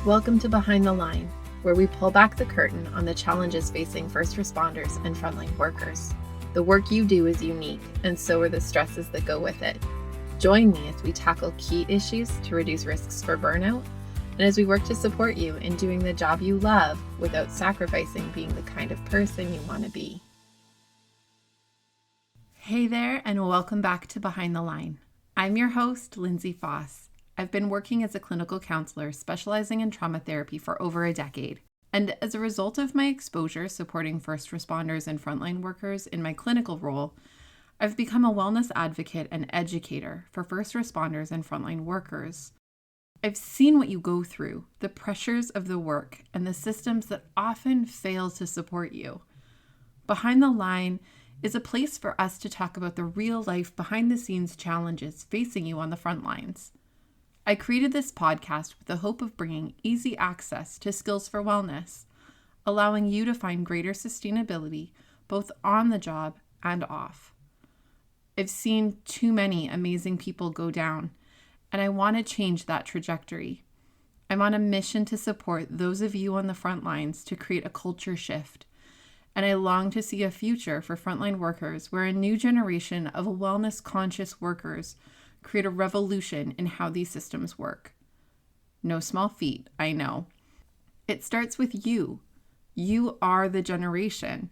Welcome to Behind the Line, where we pull back the curtain on the challenges facing first responders and frontline workers. The work you do is unique, and so are the stresses that go with it. Join me as we tackle key issues to reduce risks for burnout, and as we work to support you in doing the job you love without sacrificing being the kind of person you want to be. Hey there, and welcome back to Behind the Line. I'm your host, Lindsay Foss. I've been working as a clinical counselor specializing in trauma therapy for over a decade. And as a result of my exposure supporting first responders and frontline workers in my clinical role, I've become a wellness advocate and educator for first responders and frontline workers. I've seen what you go through, the pressures of the work, and the systems that often fail to support you. Behind the Line is a place for us to talk about the real-life, behind-the-scenes challenges facing you on the front lines. I created this podcast with the hope of bringing easy access to skills for wellness, allowing you to find greater sustainability both on the job and off. I've seen too many amazing people go down, and I want to change that trajectory. I'm on a mission to support those of you on the front lines to create a culture shift, and I long to see a future for frontline workers where a new generation of wellness-conscious workers create a revolution in how these systems work. No small feat, I know. It starts with you. You are the generation,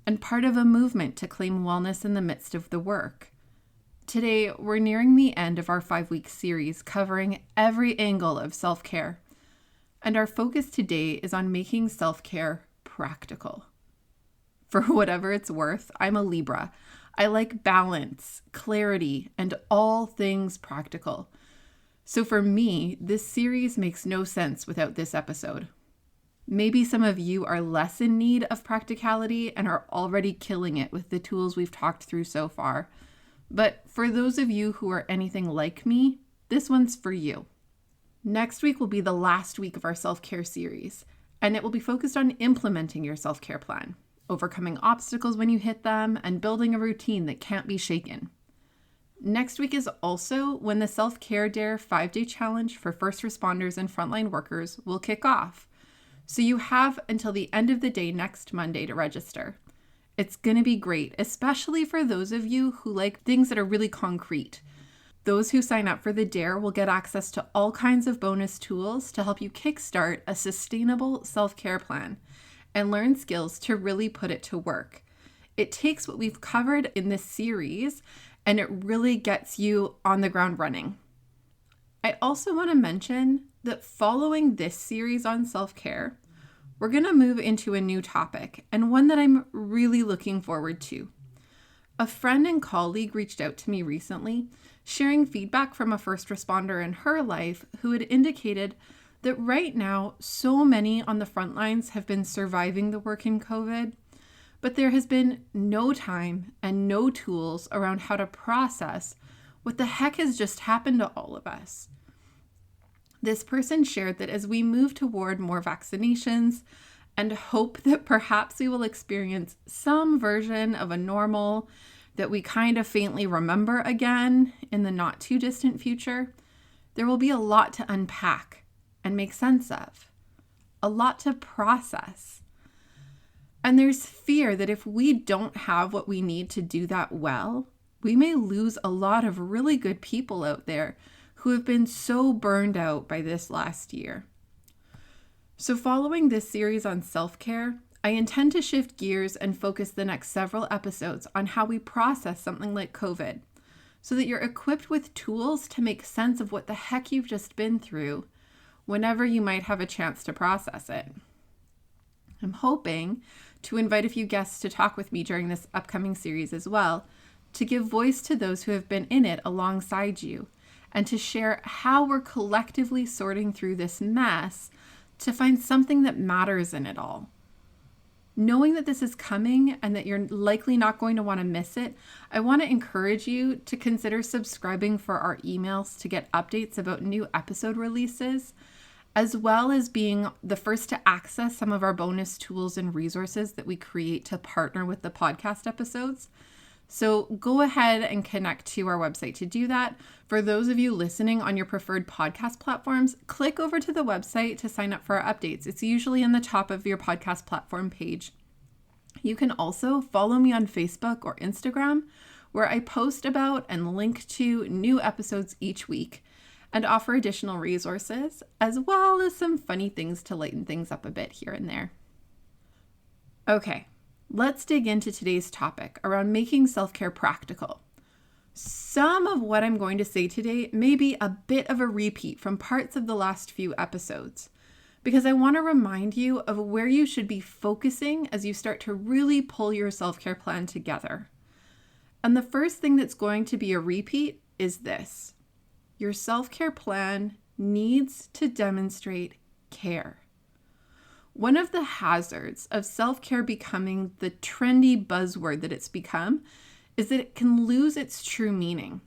and part of a movement to claim wellness in the midst of the work. Today, we're nearing the end of our 5-week series covering every angle of self-care, and our focus today is on making self-care practical. For whatever it's worth, I'm a Libra. I like balance, clarity, and all things practical. So for me, this series makes no sense without this episode. Maybe some of you are less in need of practicality and are already killing it with the tools we've talked through so far. But for those of you who are anything like me, this one's for you. Next week will be the last week of our self-care series, and it will be focused on implementing your self-care plan, overcoming obstacles when you hit them, and building a routine that can't be shaken. Next week is also when the Self-Care Dare 5-day challenge for first responders and frontline workers will kick off. So you have until the end of the day next Monday to register. It's going to be great, especially for those of you who like things that are really concrete. Those who sign up for the Dare will get access to all kinds of bonus tools to help you kickstart a sustainable self-care plan and learn skills to really put it to work. It takes what we've covered in this series and it really gets you on the ground running. I also want to mention that following this series on self-care, we're going to move into a new topic and one that I'm really looking forward to. A friend and colleague reached out to me recently, sharing feedback from a first responder in her life who had indicated that right now, so many on the front lines have been surviving the work in COVID, but there has been no time and no tools around how to process what the heck has just happened to all of us. This person shared that as we move toward more vaccinations and hope that perhaps we will experience some version of a normal that we kind of faintly remember again in the not too distant future, there will be a lot to unpack and make sense of, a lot to process. And there's fear that if we don't have what we need to do that well, we may lose a lot of really good people out there who have been so burned out by this last year. So following this series on self-care, I intend to shift gears and focus the next several episodes on how we process something like COVID, so that you're equipped with tools to make sense of what the heck you've just been through whenever you might have a chance to process it. I'm hoping to invite a few guests to talk with me during this upcoming series as well, to give voice to those who have been in it alongside you, and to share how we're collectively sorting through this mess to find something that matters in it all. Knowing that this is coming and that you're likely not going to want to miss it, I want to encourage you to consider subscribing for our emails to get updates about new episode releases, as well as being the first to access some of our bonus tools and resources that we create to partner with the podcast episodes, So go ahead and connect to our website to do that. For those of you listening on your preferred podcast platforms, click over to the website to sign up for our updates. It's usually in the top of your podcast platform page. You can also follow me on Facebook or Instagram, where I post about and link to new episodes each week and offer additional resources, as well as some funny things to lighten things up a bit here and there. Okay, let's dig into today's topic around making self-care practical. Some of what I'm going to say today may be a bit of a repeat from parts of the last few episodes, because I want to remind you of where you should be focusing as you start to really pull your self-care plan together. And the first thing that's going to be a repeat is this: your self-care plan needs to demonstrate care. One of the hazards of self-care becoming the trendy buzzword that it's become is that it can lose its true meaning.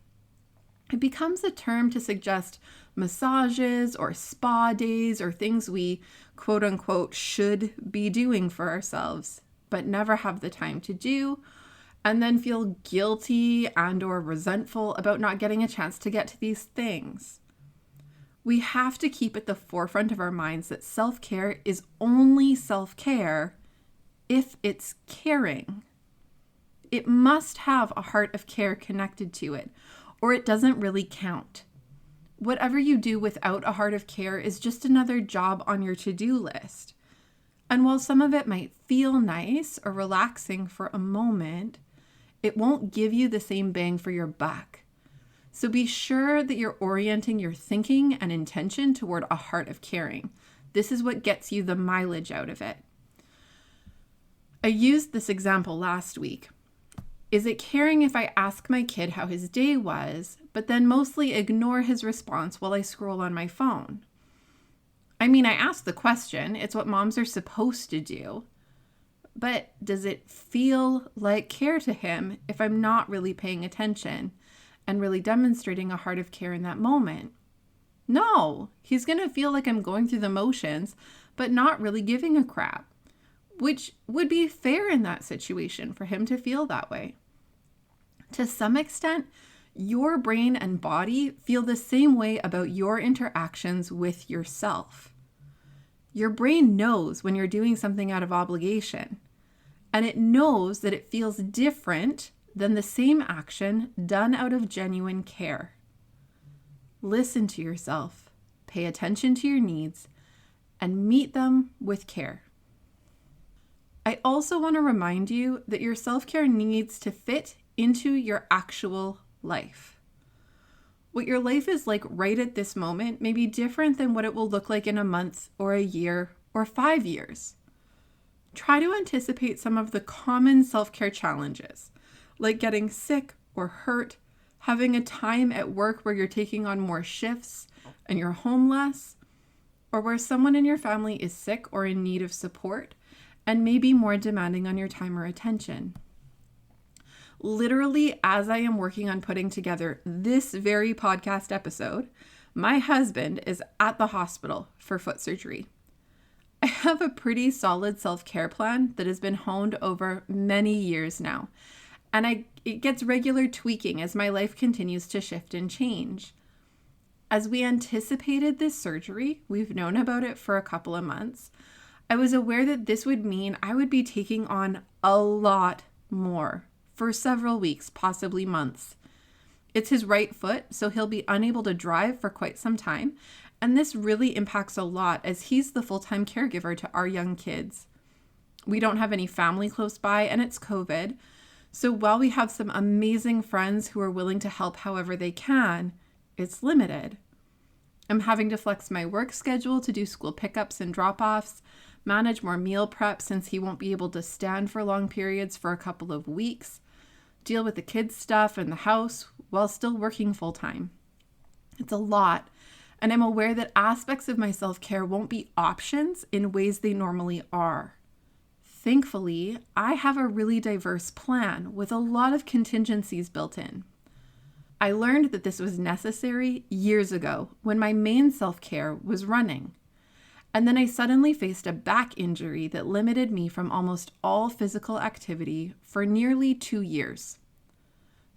It becomes a term to suggest massages or spa days or things we quote unquote should be doing for ourselves, but never have the time to do, and then feel guilty and or resentful about not getting a chance to get to these things. We have to keep at the forefront of our minds that self-care is only self-care if it's caring. It must have a heart of care connected to it, or it doesn't really count. Whatever you do without a heart of care is just another job on your to-do list. And while some of it might feel nice or relaxing for a moment, it won't give you the same bang for your buck. So be sure that you're orienting your thinking and intention toward a heart of caring. This is what gets you the mileage out of it. I used this example last week. Is it caring if I ask my kid how his day was, but then mostly ignore his response while I scroll on my phone? I mean, I asked the question. It's what moms are supposed to do. But does it feel like care to him if I'm not really paying attention and really demonstrating a heart of care in that moment? No, he's going to feel like I'm going through the motions, but not really giving a crap, which would be fair in that situation for him to feel that way. To some extent, your brain and body feel the same way about your interactions with yourself. Your brain knows when you're doing something out of obligation, and it knows that it feels different than the same action done out of genuine care. Listen to yourself, pay attention to your needs, and meet them with care. I also want to remind you that your self-care needs to fit into your actual life. What your life is like right at this moment may be different than what it will look like in a month or a year or 5 years. Try to anticipate some of the common self-care challenges, like getting sick or hurt, having a time at work where you're taking on more shifts and you're home less, or where someone in your family is sick or in need of support and may be more demanding on your time or attention. Literally, as I am working on putting together this very podcast episode, my husband is at the hospital for foot surgery. I have a pretty solid self-care plan that has been honed over many years now, and it gets regular tweaking as my life continues to shift and change. As we anticipated this surgery, we've known about it for a couple of months, I was aware that this would mean I would be taking on a lot more for several weeks, possibly months. It's his right foot, so he'll be unable to drive for quite some time, and this really impacts a lot as he's the full-time caregiver to our young kids. We don't have any family close by, and it's COVID, so while we have some amazing friends who are willing to help however they can, it's limited. I'm having to flex my work schedule to do school pickups and drop-offs, manage more meal prep since he won't be able to stand for long periods for a couple of weeks, deal with the kids' stuff and the house while still working full-time. It's a lot, and I'm aware that aspects of my self-care won't be options in ways they normally are. Thankfully, I have a really diverse plan with a lot of contingencies built in. I learned that this was necessary years ago when my main self-care was running. And then I suddenly faced a back injury that limited me from almost all physical activity for nearly 2 years.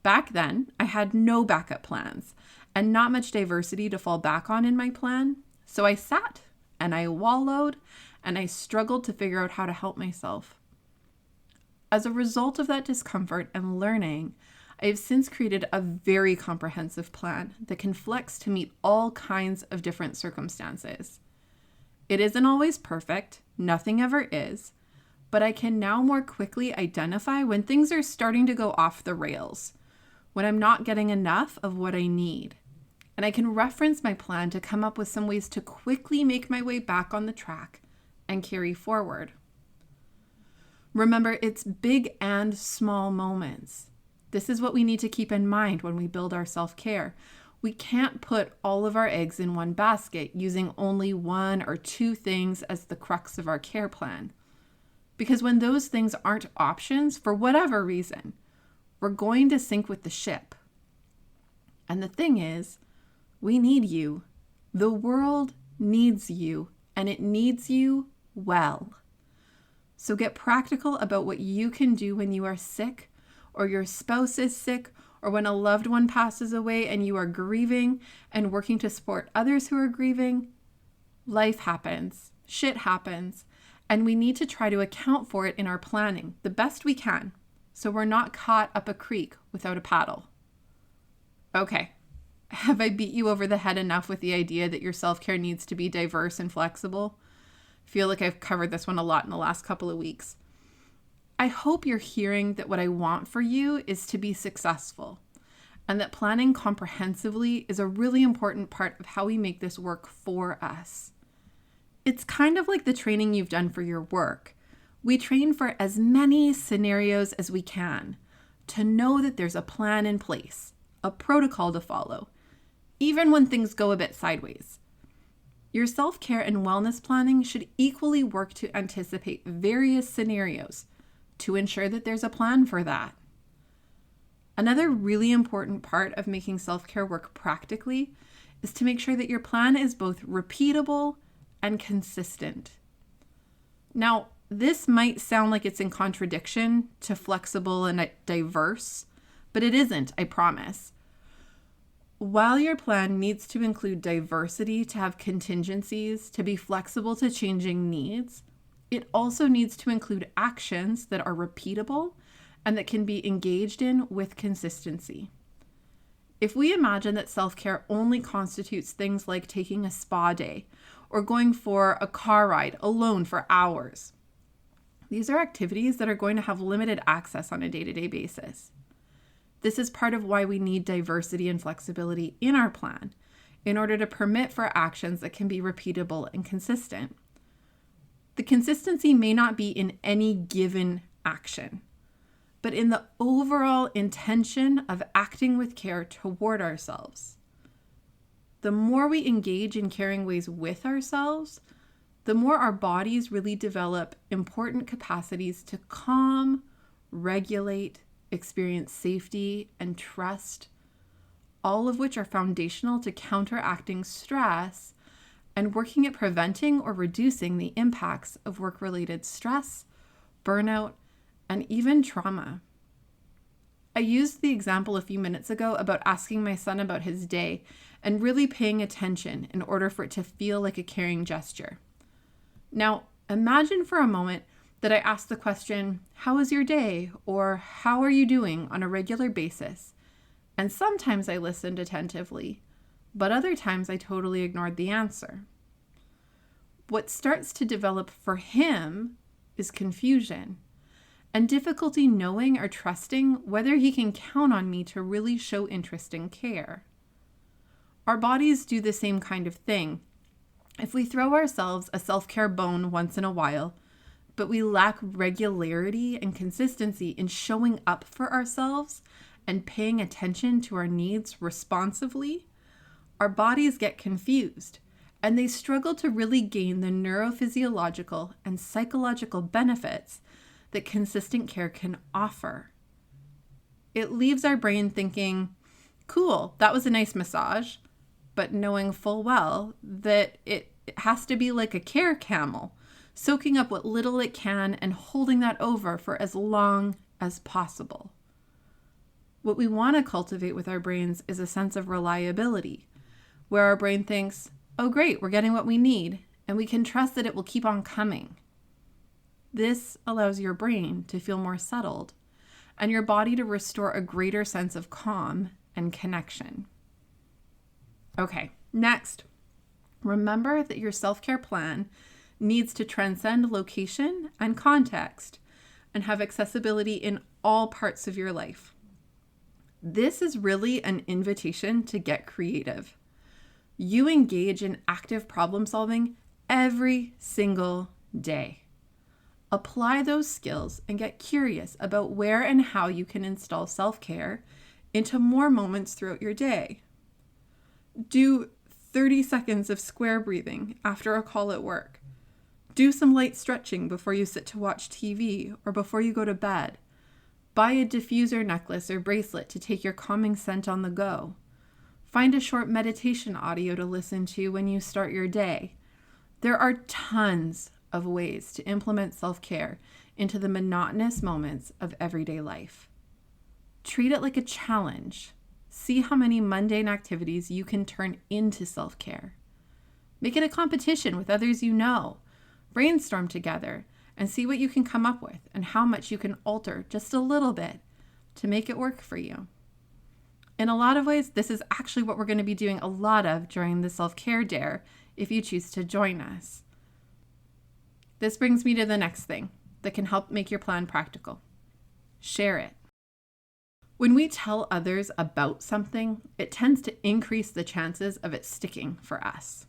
Back then, I had no backup plans and not much diversity to fall back on in my plan. So I sat and I wallowed and I struggled to figure out how to help myself. As a result of that discomfort and learning, I have since created a very comprehensive plan that can flex to meet all kinds of different circumstances. It isn't always perfect, nothing ever is, but I can now more quickly identify when things are starting to go off the rails, when I'm not getting enough of what I need. And I can reference my plan to come up with some ways to quickly make my way back on the track and carry forward. Remember, it's big and small moments. This is what we need to keep in mind when we build our self-care. We can't put all of our eggs in one basket using only one or two things as the crux of our care plan. Because when those things aren't options, for whatever reason, we're going to sink with the ship. And the thing is, we need you. The world needs you, and it needs you well. So get practical about what you can do when you are sick, or your spouse is sick, or when a loved one passes away and you are grieving and working to support others who are grieving. Life happens, shit happens, and we need to try to account for it in our planning the best we can, so we're not caught up a creek without a paddle. Okay, have I beat you over the head enough with the idea that your self-care needs to be diverse and flexible? I feel like I've covered this one a lot in the last couple of weeks. I hope you're hearing that what I want for you is to be successful, and that planning comprehensively is a really important part of how we make this work for us. It's kind of like the training you've done for your work. We train for as many scenarios as we can to know that there's a plan in place, a protocol to follow, even when things go a bit sideways. Your self-care and wellness planning should equally work to anticipate various scenarios to ensure that there's a plan for that. Another really important part of making self-care work practically is to make sure that your plan is both repeatable and consistent. Now, this might sound like it's in contradiction to flexible and diverse, but it isn't, I promise. While your plan needs to include diversity to have contingencies, to be flexible to changing needs, it also needs to include actions that are repeatable and that can be engaged in with consistency. If we imagine that self-care only constitutes things like taking a spa day or going for a car ride alone for hours, these are activities that are going to have limited access on a day-to-day basis. This is part of why we need diversity and flexibility in our plan in order to permit for actions that can be repeatable and consistent. The consistency may not be in any given action, but in the overall intention of acting with care toward ourselves. The more we engage in caring ways with ourselves, the more our bodies really develop important capacities to calm, regulate, experience safety, and trust, all of which are foundational to counteracting stress and working at preventing or reducing the impacts of work-related stress, burnout, and even trauma. I used the example a few minutes ago about asking my son about his day and really paying attention in order for it to feel like a caring gesture. Now, imagine for a moment that I asked the question, "How was your day?" or "How are you doing?" on a regular basis. And sometimes I listened attentively, but other times I totally ignored the answer. What starts to develop for him is confusion and difficulty knowing or trusting whether he can count on me to really show interest and care. Our bodies do the same kind of thing. If we throw ourselves a self-care bone once in a while, but we lack regularity and consistency in showing up for ourselves and paying attention to our needs responsively, our bodies get confused and they struggle to really gain the neurophysiological and psychological benefits that consistent care can offer. It leaves our brain thinking, "Cool, that was a nice massage," but knowing full well that it has to be like a care camel, soaking up what little it can and holding that over for as long as possible. What we want to cultivate with our brains is a sense of reliability, where our brain thinks, oh great, we're getting what we need, and we can trust that it will keep on coming. This allows your brain to feel more settled and your body to restore a greater sense of calm and connection. Okay, next, remember that your self-care plan needs to transcend location and context and have accessibility in all parts of your life. This is really an invitation to get creative. You engage in active problem solving every single day. Apply those skills and get curious about where and how you can install self-care into more moments throughout your day. Do 30 seconds of square breathing after a call at work. Do some light stretching before you sit to watch TV or before you go to bed. Buy a diffuser necklace or bracelet to take your calming scent on the go. Find a short meditation audio to listen to when you start your day. There are tons of ways to implement self-care into the monotonous moments of everyday life. Treat it like a challenge. See how many mundane activities you can turn into self-care. Make it a competition with others you know. Brainstorm together and see what you can come up with and how much you can alter just a little bit to make it work for you. In a lot of ways, this is actually what we're going to be doing a lot of during the self-care dare if you choose to join us. This brings me to the next thing that can help make your plan practical. Share it. When we tell others about something, it tends to increase the chances of it sticking for us.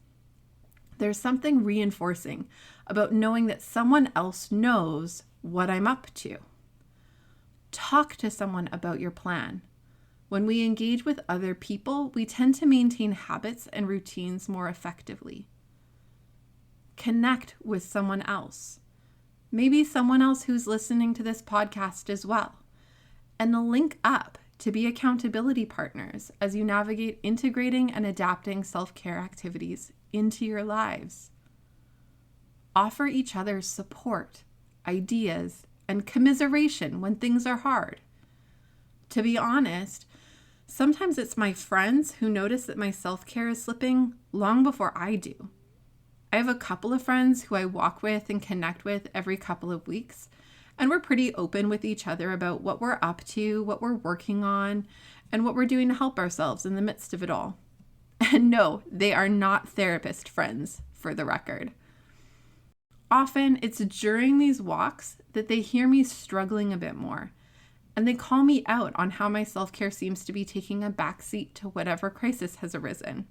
There's something reinforcing about knowing that someone else knows what I'm up to. Talk to someone about your plan. When we engage with other people, we tend to maintain habits and routines more effectively. Connect with someone else. Maybe someone else who's listening to this podcast as well. And link up to be accountability partners as you navigate integrating and adapting self-care activities into your lives. Offer each other support, ideas, and commiseration when things are hard. To be honest, sometimes it's my friends who notice that my self-care is slipping long before I do. I have a couple of friends who I walk with and connect with every couple of weeks, and we're pretty open with each other about what we're up to, what we're working on, and what we're doing to help ourselves in the midst of it all. And no, they are not therapist friends, for the record. Often, it's during these walks that they hear me struggling a bit more, and they call me out on how my self-care seems to be taking a backseat to whatever crisis has arisen.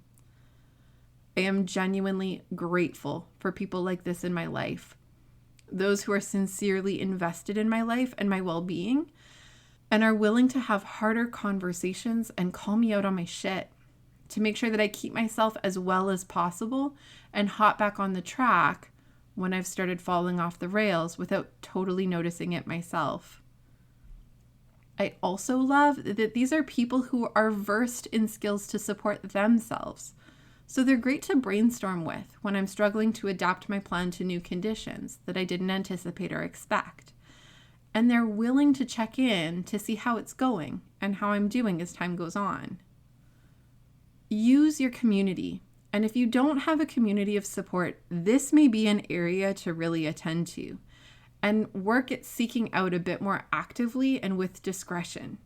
I am genuinely grateful for people like this in my life, those who are sincerely invested in my life and my well-being, and are willing to have harder conversations and call me out on my shit to make sure that I keep myself as well as possible and hop back on the track when I've started falling off the rails without totally noticing it myself. I also love that these are people who are versed in skills to support themselves. So they're great to brainstorm with when I'm struggling to adapt my plan to new conditions that I didn't anticipate or expect. And they're willing to check in to see how it's going and how I'm doing as time goes on. Use your community. And if you don't have a community of support, this may be an area to really attend to and work at seeking out a bit more actively and with discretion.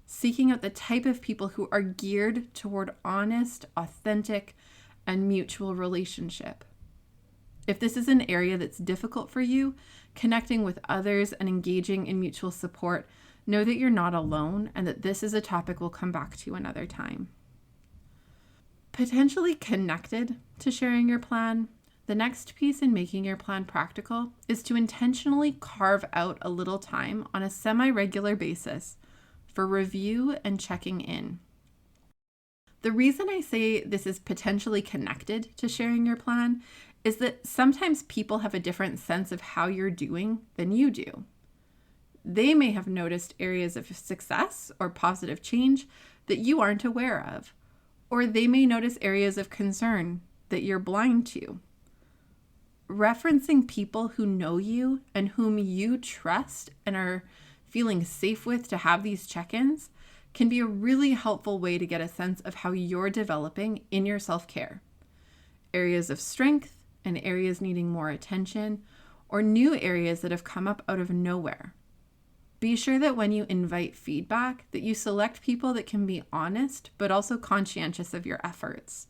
Seeking out the type of people who are geared toward honest, authentic, and mutual relationship. If this is an area that's difficult for you, connecting with others and engaging in mutual support, know that you're not alone and that this is a topic we'll come back to another time. Potentially connected to sharing your plan, the next piece in making your plan practical is to intentionally carve out a little time on a semi-regular basis for review and checking in. The reason I say this is potentially connected to sharing your plan is that sometimes people have a different sense of how you're doing than you do. They may have noticed areas of success or positive change that you aren't aware of, or they may notice areas of concern that you're blind to. Referencing people who know you and whom you trust and are feeling safe with to have these check-ins can be a really helpful way to get a sense of how you're developing in your self-care. Areas of strength and areas needing more attention, or new areas that have come up out of nowhere. Be sure that when you invite feedback, that you select people that can be honest, but also conscientious of your efforts.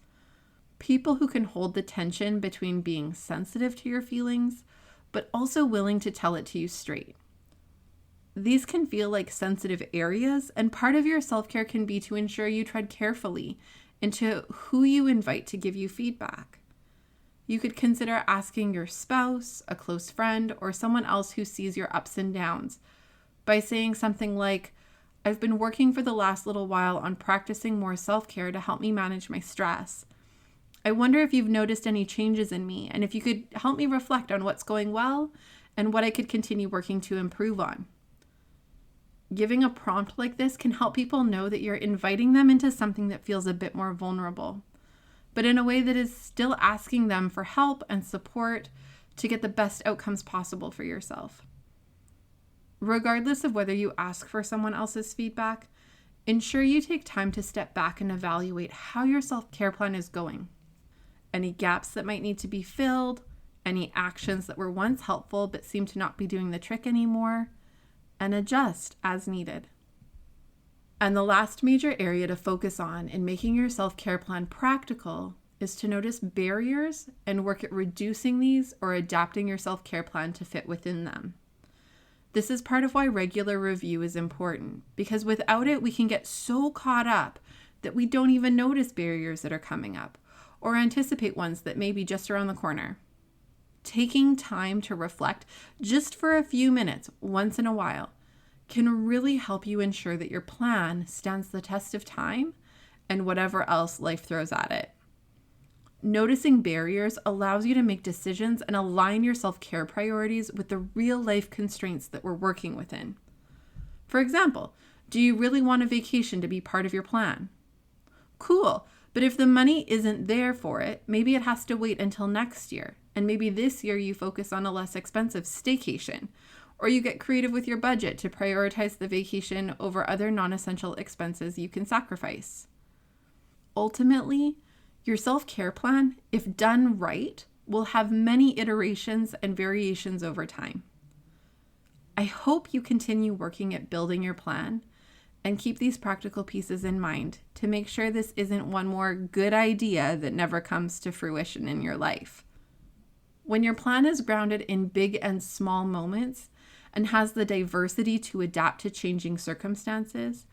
People who can hold the tension between being sensitive to your feelings, but also willing to tell it to you straight. These can feel like sensitive areas, and part of your self-care can be to ensure you tread carefully into who you invite to give you feedback. You could consider asking your spouse, a close friend, or someone else who sees your ups and downs by saying something like, "I've been working for the last little while on practicing more self-care to help me manage my stress. I wonder if you've noticed any changes in me, and if you could help me reflect on what's going well and what I could continue working to improve on." Giving a prompt like this can help people know that you're inviting them into something that feels a bit more vulnerable, but in a way that is still asking them for help and support to get the best outcomes possible for yourself. Regardless of whether you ask for someone else's feedback, ensure you take time to step back and evaluate how your self-care plan is going. Any gaps that might need to be filled, any actions that were once helpful but seem to not be doing the trick anymore, and adjust as needed. And the last major area to focus on in making your self-care plan practical is to notice barriers and work at reducing these or adapting your self-care plan to fit within them. This is part of why regular review is important, because without it, we can get so caught up that we don't even notice barriers that are coming up or anticipate ones that may be just around the corner. Taking time to reflect just for a few minutes once in a while can really help you ensure that your plan stands the test of time and whatever else life throws at it. Noticing barriers allows you to make decisions and align your self-care priorities with the real-life constraints that we're working within. For example, do you really want a vacation to be part of your plan? Cool, but if the money isn't there for it, maybe it has to wait until next year, and maybe this year you focus on a less expensive staycation, or you get creative with your budget to prioritize the vacation over other non-essential expenses you can sacrifice. Ultimately, your self-care plan, if done right, will have many iterations and variations over time. I hope you continue working at building your plan and keep these practical pieces in mind to make sure this isn't one more good idea that never comes to fruition in your life. When your plan is grounded in big and small moments and has the diversity to adapt to changing circumstances,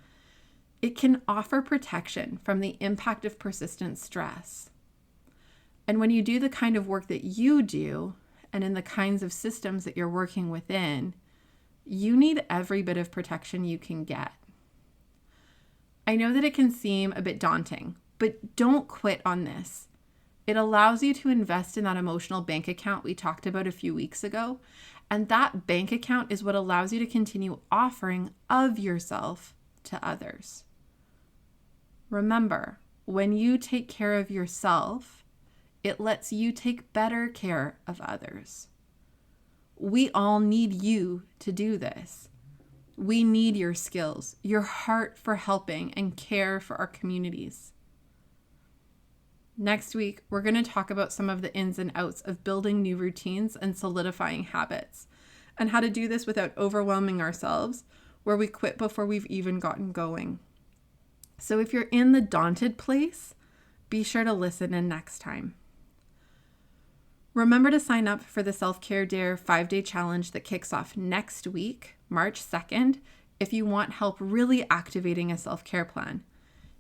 it can offer protection from the impact of persistent stress. And when you do the kind of work that you do, and in the kinds of systems that you're working within, you need every bit of protection you can get. I know that it can seem a bit daunting, but don't quit on this. It allows you to invest in that emotional bank account we talked about a few weeks ago, and that bank account is what allows you to continue offering of yourself to others. Remember, when you take care of yourself, it lets you take better care of others. We all need you to do this. We need your skills, your heart for helping, and care for our communities. Next week, we're going to talk about some of the ins and outs of building new routines and solidifying habits, and how to do this without overwhelming ourselves, where we quit before we've even gotten going. So if you're in the daunted place, be sure to listen in next time. Remember to sign up for the Self-Care Dare 5-day challenge that kicks off next week, March 2nd, if you want help really activating a self-care plan.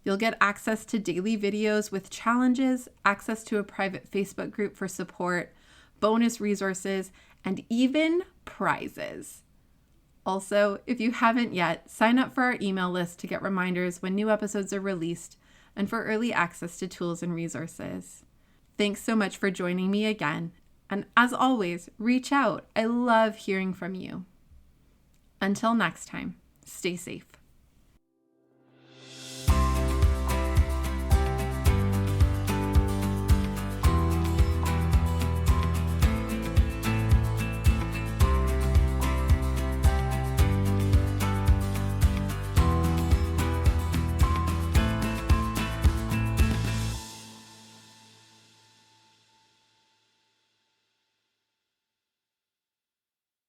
You'll get access to daily videos with challenges, access to a private Facebook group for support, bonus resources, and even prizes. Also, if you haven't yet, sign up for our email list to get reminders when new episodes are released and for early access to tools and resources. Thanks so much for joining me again. And as always, reach out. I love hearing from you. Until next time, stay safe.